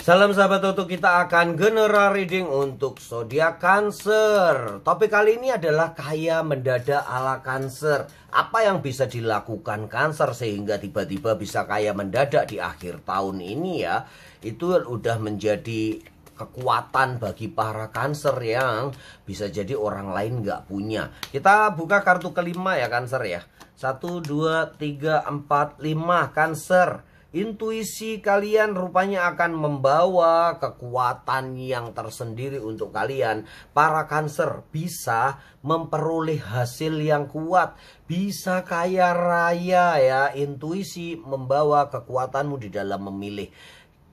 Salam sahabat Toto, kita akan general reading untuk zodiak Cancer. Topik kali ini adalah kaya mendadak ala Cancer. Apa yang bisa dilakukan Cancer sehingga tiba-tiba bisa kaya mendadak di akhir tahun ini ya. Itu udah menjadi kekuatan bagi para Cancer yang bisa jadi orang lain nggak punya. Kita buka kartu kelima ya Cancer ya. 1, 2, 3, 4, 5 Cancer. Intuisi kalian rupanya akan membawa kekuatan yang tersendiri untuk kalian. Para Cancer bisa memperoleh hasil yang kuat, bisa kaya raya ya. Intuisi membawa kekuatanmu di dalam memilih.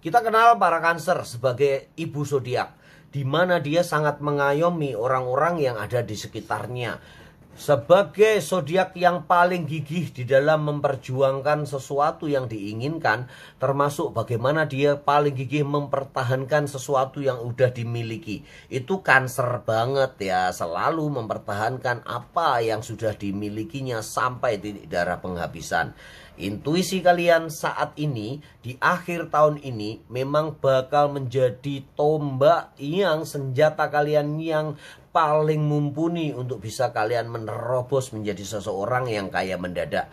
Kita kenal para Cancer sebagai ibu zodiak, di mana dia sangat mengayomi orang-orang yang ada di sekitarnya. Sebagai zodiak yang paling gigih di dalam memperjuangkan sesuatu yang diinginkan, termasuk bagaimana dia paling gigih mempertahankan sesuatu yang udah dimiliki. Itu Cancer banget ya, selalu mempertahankan apa yang sudah dimilikinya sampai titik darah penghabisan. Intuisi kalian saat ini, di akhir tahun ini, memang bakal menjadi tombak yang senjata kalian yang paling mumpuni untuk bisa kalian menerobos menjadi seseorang yang kaya mendadak.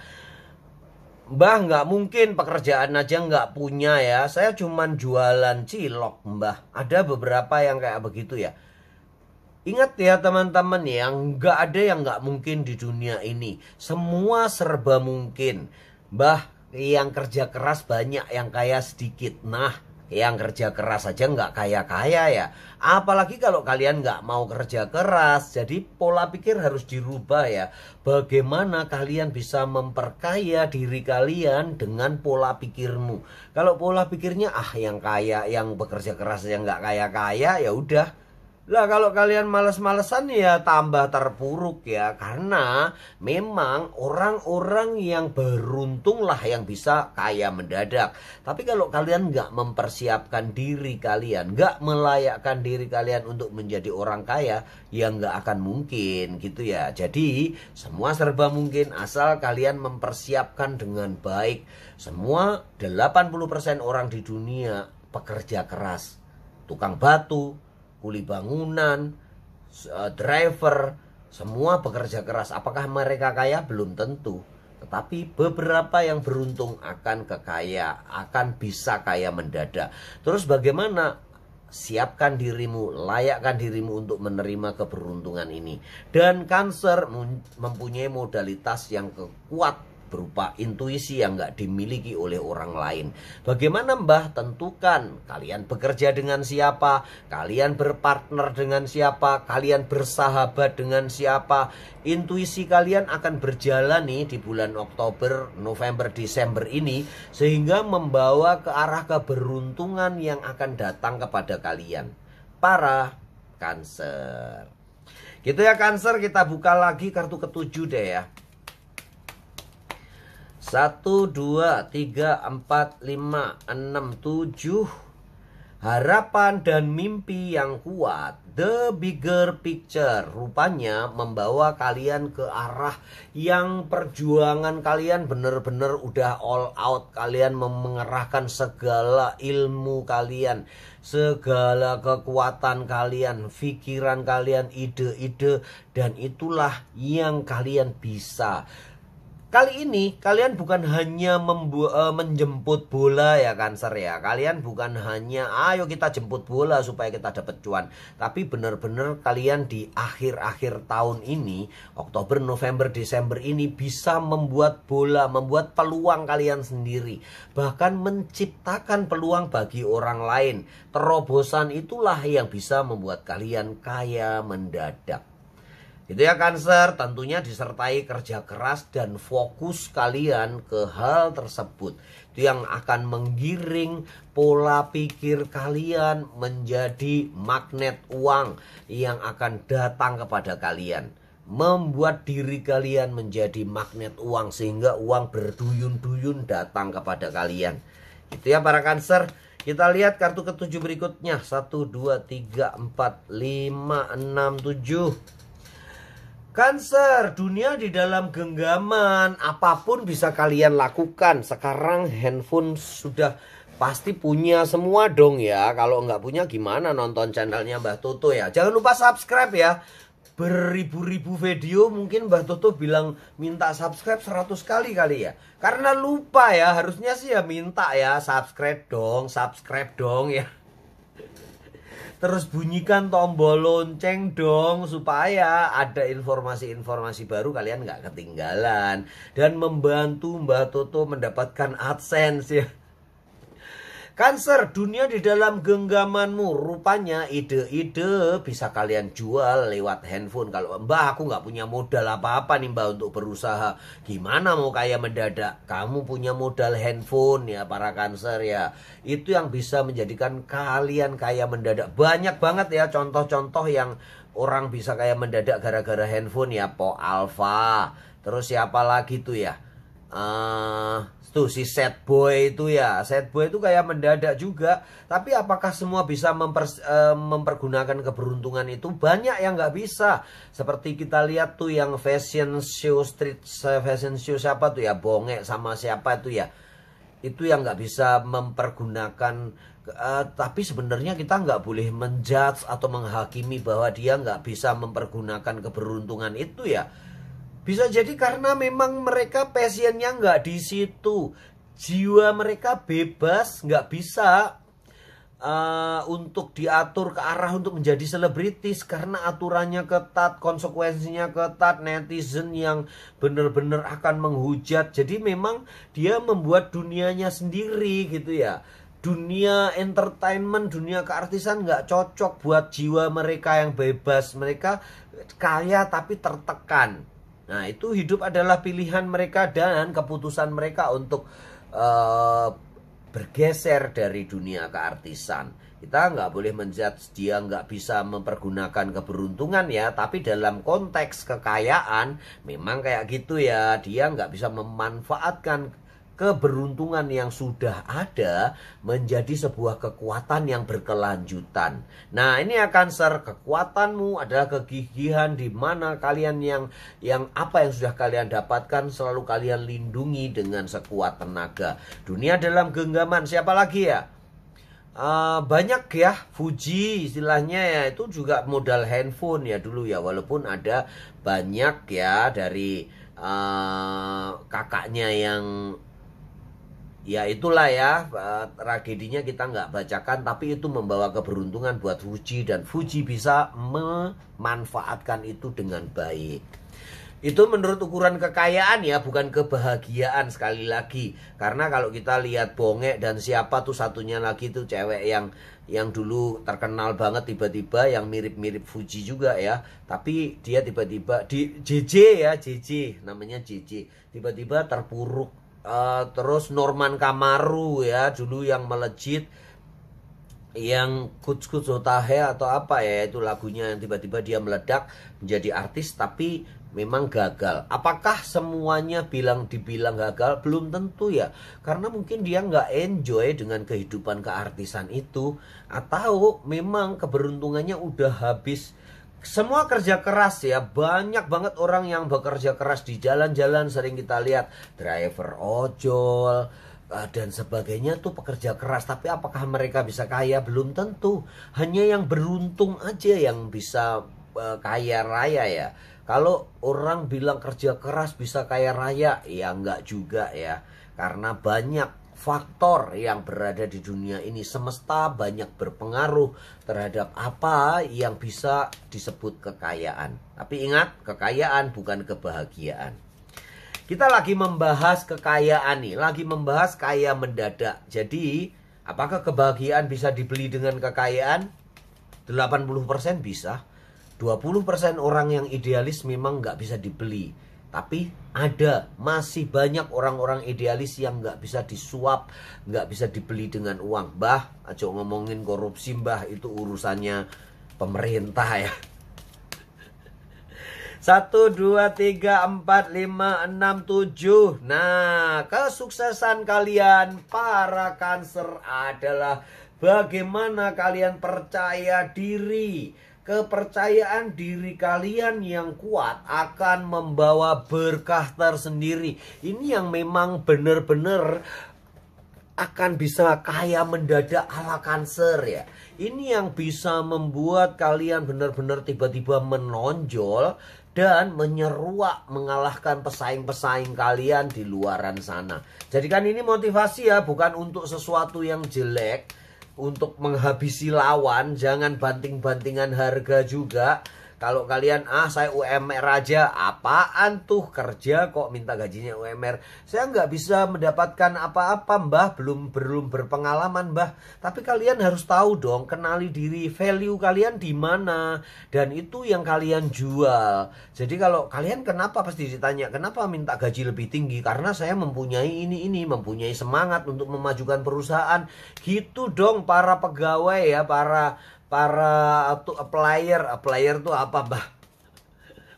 Mbah, nggak mungkin pekerjaan aja nggak punya ya. Saya cuman jualan cilok, Mbah. Ada beberapa yang kayak begitu ya. Ingat ya teman-teman ya, nggak ada yang nggak mungkin di dunia ini. Semua serba mungkin. Mbah, yang kerja keras banyak, yang kaya sedikit. Nah, yang kerja keras aja nggak kaya-kaya ya. Apalagi kalau kalian nggak mau kerja keras. Jadi pola pikir harus dirubah ya. Bagaimana kalian bisa memperkaya diri kalian dengan pola pikirmu. Kalau pola pikirnya yang kaya, yang bekerja keras yang nggak kaya-kaya, ya udah. Lah kalau kalian males-malesan ya tambah terpuruk ya. Karena memang orang-orang yang beruntung lah yang bisa kaya mendadak. Tapi kalau kalian nggak mempersiapkan diri kalian, nggak melayakkan diri kalian untuk menjadi orang kaya, ya nggak akan mungkin gitu ya. Jadi semua serba mungkin asal kalian mempersiapkan dengan baik. Semua 80% orang di dunia pekerja keras. Tukang batu, kuli bangunan, driver, semua bekerja keras. Apakah mereka kaya? Belum tentu. Tetapi beberapa yang beruntung akan kekaya, akan bisa kaya mendadak. Terus bagaimana? Siapkan dirimu, layakkan dirimu untuk menerima keberuntungan ini. Dan Cancer mempunyai modalitas yang kuat berupa intuisi yang nggak dimiliki oleh orang lain. Bagaimana Mbah? Tentukan kalian bekerja dengan siapa, kalian berpartner dengan siapa, kalian bersahabat dengan siapa. Intuisi kalian akan berjalan nih di bulan Oktober, November, Desember ini, sehingga membawa ke arah keberuntungan yang akan datang kepada kalian, para Cancer. Gitu ya Cancer, kita buka lagi kartu ketujuh deh ya. 1, 2, 3, 4, 5, 6, 7. Harapan dan mimpi yang kuat. The bigger picture. Rupanya membawa kalian ke arah yang perjuangan kalian benar-benar udah all out. Kalian mengerahkan segala ilmu kalian, segala kekuatan kalian, pikiran kalian, ide-ide. Dan itulah yang kalian bisa. Kali ini kalian bukan hanya menjemput bola ya Cancer ya. Kalian bukan hanya ayo kita jemput bola supaya kita dapat cuan. Tapi benar-benar kalian di akhir-akhir tahun ini, Oktober, November, Desember ini bisa membuat bola, membuat peluang kalian sendiri. Bahkan menciptakan peluang bagi orang lain. Terobosan itulah yang bisa membuat kalian kaya mendadak. Itu ya Cancer, tentunya disertai kerja keras dan fokus kalian ke hal tersebut. Itu yang akan menggiring pola pikir kalian menjadi magnet uang yang akan datang kepada kalian. Membuat diri kalian menjadi magnet uang sehingga uang berduyun-duyun datang kepada kalian. Itu ya para Cancer. Kita lihat kartu ketujuh berikutnya. 1, 2, 3, 4, 5, 6, 7. Cancer, dunia di dalam genggaman. Apapun bisa kalian lakukan. Sekarang handphone sudah pasti punya semua dong ya. Kalau nggak punya gimana nonton channelnya Mbah Toto ya. Jangan lupa subscribe ya. Beribu-ribu video mungkin Mbah Toto bilang minta subscribe 100 kali ya. Karena lupa ya, harusnya sih ya minta ya subscribe dong ya. Terus bunyikan tombol lonceng dong supaya ada informasi-informasi baru kalian nggak ketinggalan. Dan membantu Mbah Toto mendapatkan AdSense ya. Cancer, dunia di dalam genggamanmu. Rupanya ide-ide bisa kalian jual lewat handphone. Kalau Mbah aku nggak punya modal apa-apa nih Mbah untuk berusaha. Gimana mau kaya mendadak? Kamu punya modal handphone ya para Cancer ya. Itu yang bisa menjadikan kalian kaya mendadak. Banyak banget ya contoh-contoh yang orang bisa kaya mendadak gara-gara handphone ya. Po Alpha. Terus siapa lagi tuh ya? Tuh si Sad Boy itu ya. Sad Boy itu kayak mendadak juga. Tapi apakah semua bisa mempergunakan keberuntungan itu? Banyak yang nggak bisa. Seperti kita lihat tuh yang fashion show, street fashion show siapa tuh ya, Bongek sama siapa tuh ya. Itu yang nggak bisa mempergunakan. Tapi sebenarnya kita nggak boleh menjudge atau menghakimi bahwa dia nggak bisa mempergunakan keberuntungan itu ya. Bisa jadi karena memang mereka passionnya nggak di situ. Jiwa mereka bebas, nggak bisa untuk diatur ke arah untuk menjadi selebritis. Karena aturannya ketat, konsekuensinya ketat, netizen yang benar-benar akan menghujat. Jadi memang dia membuat dunianya sendiri gitu ya. Dunia entertainment, dunia keartisan nggak cocok buat jiwa mereka yang bebas. Mereka kaya tapi tertekan. Nah itu hidup adalah pilihan mereka dan keputusan mereka untuk bergeser dari dunia keartisan. Kita nggak boleh menjudge dia nggak bisa mempergunakan keberuntungan ya. Tapi dalam konteks kekayaan memang kayak gitu ya. Dia nggak bisa memanfaatkan keberuntungan yang sudah ada menjadi sebuah kekuatan yang berkelanjutan. Nah, ini ya Cancer, kekuatanmu adalah kegigihan di mana kalian yang apa yang sudah kalian dapatkan selalu kalian lindungi dengan sekuat tenaga. Dunia dalam genggaman, siapa lagi ya? Banyak ya, Fuji istilahnya ya, itu juga modal handphone ya dulu ya. Walaupun ada banyak ya dari kakaknya yang ya itulah ya, tragedinya kita nggak bacakan, tapi itu membawa keberuntungan buat Fuji dan Fuji bisa memanfaatkan itu dengan baik. Itu menurut ukuran kekayaan ya, bukan kebahagiaan sekali lagi. Karena kalau kita lihat Bongek dan siapa tuh satunya lagi tuh cewek yang dulu terkenal banget tiba-tiba yang mirip-mirip Fuji juga ya. Tapi dia tiba-tiba di JJ ya, JJ namanya JJ. Tiba-tiba terpuruk. Terus Norman Kamaru ya dulu yang melejit, yang Kuts Otahe atau apa ya itu lagunya, yang tiba-tiba dia meledak menjadi artis tapi memang gagal. Apakah semuanya dibilang gagal? Belum tentu ya, karena mungkin dia nggak enjoy dengan kehidupan keartisan itu, atau memang keberuntungannya udah habis. Semua kerja keras ya, banyak banget orang yang bekerja keras di jalan-jalan sering kita lihat, driver ojol dan sebagainya tuh pekerja keras. Tapi apakah mereka bisa kaya? Belum tentu. Hanya yang beruntung aja yang bisa kaya raya ya. Kalau orang bilang kerja keras bisa kaya raya, ya enggak juga ya. Karena banyak faktor yang berada di dunia ini, semesta banyak berpengaruh terhadap apa yang bisa disebut kekayaan. Tapi ingat, kekayaan bukan kebahagiaan. Kita lagi membahas kekayaan nih, lagi membahas kaya mendadak. Jadi, apakah kebahagiaan bisa dibeli dengan kekayaan? 80% bisa. 20% orang yang idealis memang nggak bisa dibeli. Tapi masih banyak orang-orang idealis yang nggak bisa disuap, nggak bisa dibeli dengan uang. Mbah, aja ngomongin korupsi Mbah, itu urusannya pemerintah ya. 1, 2, 3, 4, 5, 6, 7. Nah, kesuksesan kalian para Cancer adalah bagaimana kalian percaya diri. Kepercayaan diri kalian yang kuat akan membawa berkah tersendiri. Ini yang memang benar-benar akan bisa kaya mendadak ala Cancer ya. Ini yang bisa membuat kalian benar-benar tiba-tiba menonjol dan menyeruak mengalahkan pesaing-pesaing kalian di luaran sana. Jadikan ini motivasi ya, bukan untuk sesuatu yang jelek, untuk menghabisi lawan. Jangan banting-bantingan harga juga. Kalau kalian, saya UMR aja, apaan tuh kerja kok minta gajinya UMR. Saya nggak bisa mendapatkan apa-apa mbah, belum berpengalaman mbah. Tapi kalian harus tahu dong, kenali diri, value kalian di mana. Dan itu yang kalian jual. Jadi kalau kalian kenapa pasti ditanya, kenapa minta gaji lebih tinggi? Karena saya mempunyai ini, mempunyai semangat untuk memajukan perusahaan. Gitu dong para pegawai ya, para applier tuh apa bah?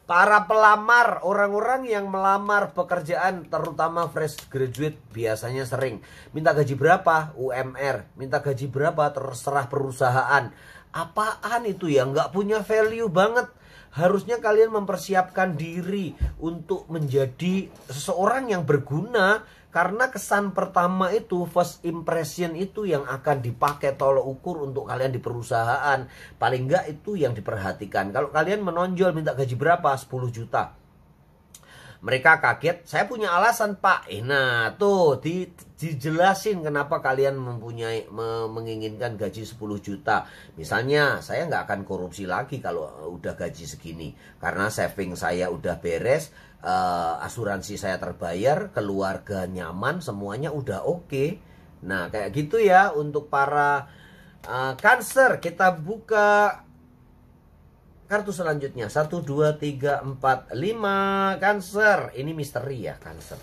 Para pelamar, orang-orang yang melamar pekerjaan, terutama fresh graduate, biasanya sering minta gaji berapa? UMR. Minta gaji berapa? Terserah perusahaan. Apaan itu ya? Nggak punya value banget. Harusnya kalian mempersiapkan diri untuk menjadi seseorang yang berguna. Karena kesan pertama itu, first impression itu yang akan dipakai tolok ukur untuk kalian di perusahaan. Paling enggak itu yang diperhatikan. Kalau kalian menonjol minta gaji berapa? 10 juta. Mereka kaget, saya punya alasan pak. Nah tuh dijelasin kenapa kalian menginginkan gaji 10 juta. Misalnya saya nggak akan korupsi lagi kalau udah gaji segini. Karena saving saya udah beres, asuransi saya terbayar, keluarga nyaman, semuanya udah oke. Nah kayak gitu ya untuk para Cancer. Kita buka kartu selanjutnya. 1, 2, 3, 4, 5. Cancer. Ini misteri ya Cancer.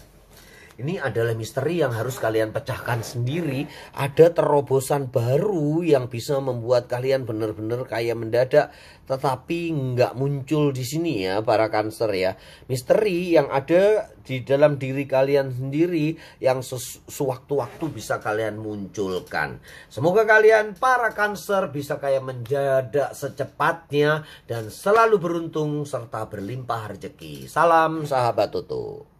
Ini adalah misteri yang harus kalian pecahkan sendiri. Ada terobosan baru yang bisa membuat kalian benar-benar kaya mendadak. Tetapi nggak muncul di sini ya para Cancer ya. Misteri yang ada di dalam diri kalian sendiri yang sewaktu-waktu bisa kalian munculkan. Semoga kalian para Cancer bisa kaya mendadak secepatnya. Dan selalu beruntung serta berlimpah rezeki. Salam sahabat Toto.